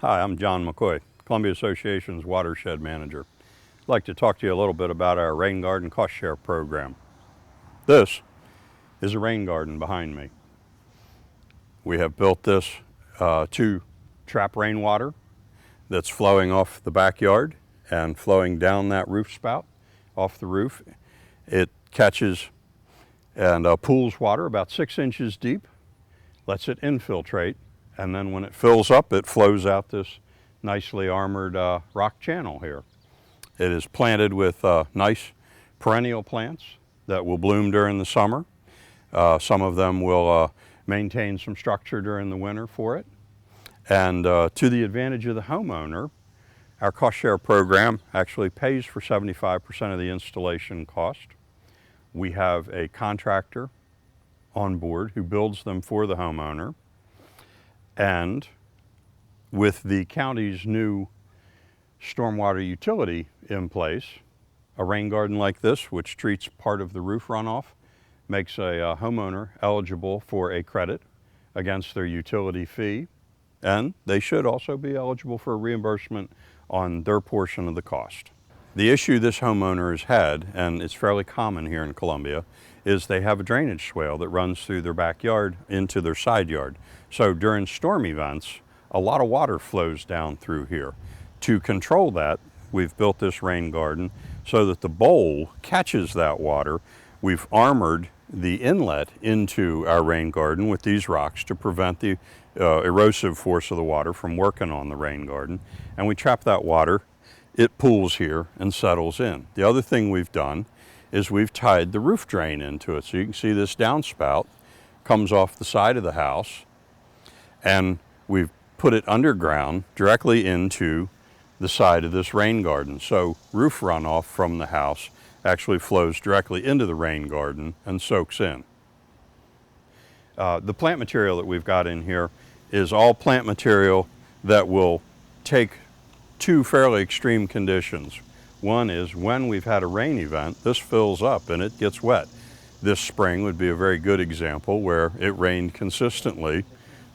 Hi, I'm John McCoy, Columbia Association's Watershed Manager. I'd like to talk to you a little bit about our rain garden cost share program. This is a rain garden behind me. We have built this to trap rainwater that's flowing off the backyard and flowing down that roof spout off the roof. It catches and pools water about 6 inches deep, lets it infiltrate, and then when it fills up, it flows out this nicely armored rock channel here. It is planted with nice perennial plants that will bloom during the summer. Some of them will maintain some structure during the winter for it. And to the advantage of the homeowner, our cost share program actually pays for 75% of the installation cost. We have a contractor on board who builds them for the homeowner. And with the county's new stormwater utility in place, a rain garden like this, which treats part of the roof runoff, makes a homeowner eligible for a credit against their utility fee, and they should also be eligible for a reimbursement on their portion of the cost. The issue this homeowner has had, and it's fairly common here in Columbia, is they have a drainage swale that runs through their backyard into their side yard. So during storm events, a lot of water flows down through here. To control that, we've built this rain garden so that the bowl catches that water. We've armored the inlet into our rain garden with these rocks to prevent the erosive force of the water from working on the rain garden. And we trap that water. It pools here and settles in. The other thing we've done is we've tied the roof drain into it. So you can see this downspout comes off the side of the house, and we've put it underground directly into the side of this rain garden. So roof runoff from the house actually flows directly into the rain garden and soaks in. The plant material that we've got in here is all plant material that will take two fairly extreme conditions. One is when we've had a rain event, this fills up and it gets wet. This spring would be a very good example where it rained consistently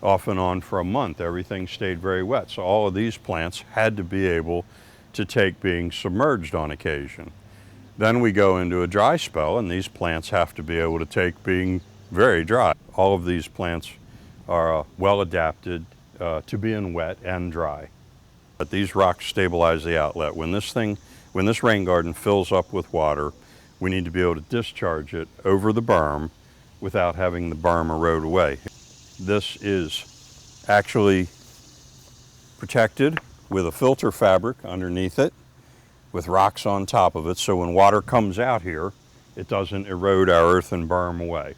off and on for a month. Everything stayed very wet. So all of these plants had to be able to take being submerged on occasion. Then we go into a dry spell and these plants have to be able to take being very dry. All of these plants are well adapted to being wet and dry. But these rocks stabilize the outlet. When this rain garden fills up with water, we need to be able to discharge it over the berm without having the berm erode away. This is actually protected with a filter fabric underneath it with rocks on top of it, so when water comes out here, it doesn't erode our earthen berm away.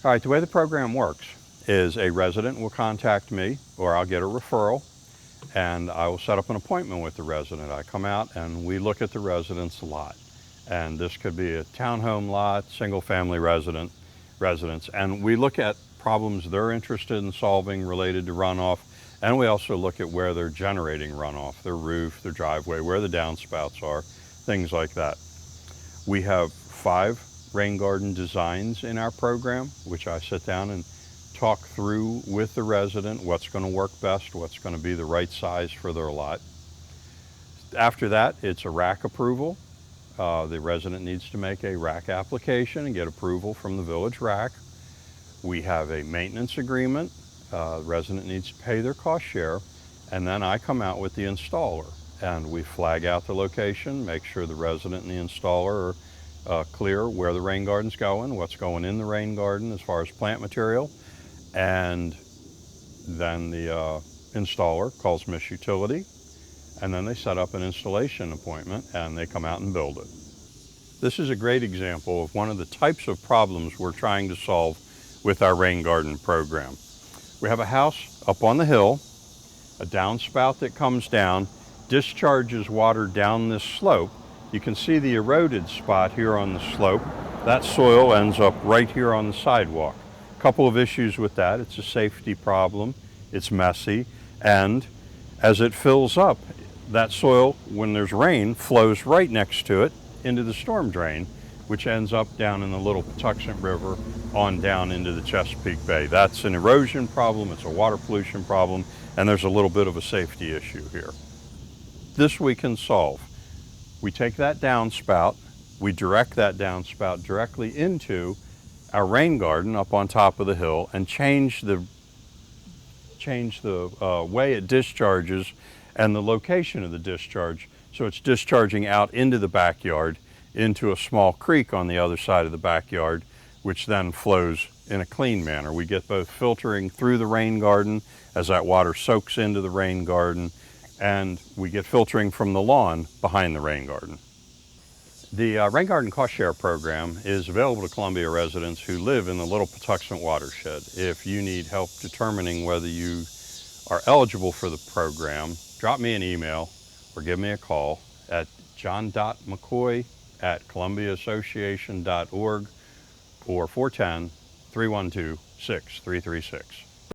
All right, the way the program works is a resident will contact me, or I'll get a referral, and I will set up an appointment with the resident. I come out and we look at the resident's lot. And this could be a townhome lot, single-family residence, and we look at problems they're interested in solving related to runoff, and we also look at where they're generating runoff, their roof, their driveway, where the downspouts are, things like that. We have 5 rain garden designs in our program, which I sit down and talk through with the resident what's going to work best, what's going to be the right size for their lot. After that, it's a RAC approval. The resident needs to make a RAC application and get approval from the village RAC. We have a maintenance agreement. The resident needs to pay their cost share, and then I come out with the installer and we flag out the location, make sure the resident and the installer are clear where the rain garden's going, what's going in the rain garden as far as plant material, and then the installer calls Miss Utility, and then they set up an installation appointment and they come out and build it. This is a great example of one of the types of problems we're trying to solve with our rain garden program. We have a house up on the hill, a downspout that comes down, discharges water down this slope. You can see the eroded spot here on the slope. That soil ends up right here on the sidewalk. A couple of issues with that. It's a safety problem, it's messy, and as it fills up, that soil, when there's rain, flows right next to it into the storm drain, which ends up down in the Little Patuxent River on down into the Chesapeake Bay. That's an erosion problem, it's a water pollution problem, and there's a little bit of a safety issue here. This we can solve. We take that downspout, we direct that downspout directly into our rain garden up on top of the hill and change the way it discharges and the location of the discharge, so it's discharging out into the backyard into a small creek on the other side of the backyard, which then flows in a clean manner. We get both filtering through the rain garden as that water soaks into the rain garden, and we get filtering from the lawn behind the rain garden. The Rain Garden Cost Share program is available to Columbia residents who live in the Little Patuxent Watershed. If you need help determining whether you are eligible for the program, drop me an email or give me a call at john.mccoy@columbiaassociation.org or 410-312-6336.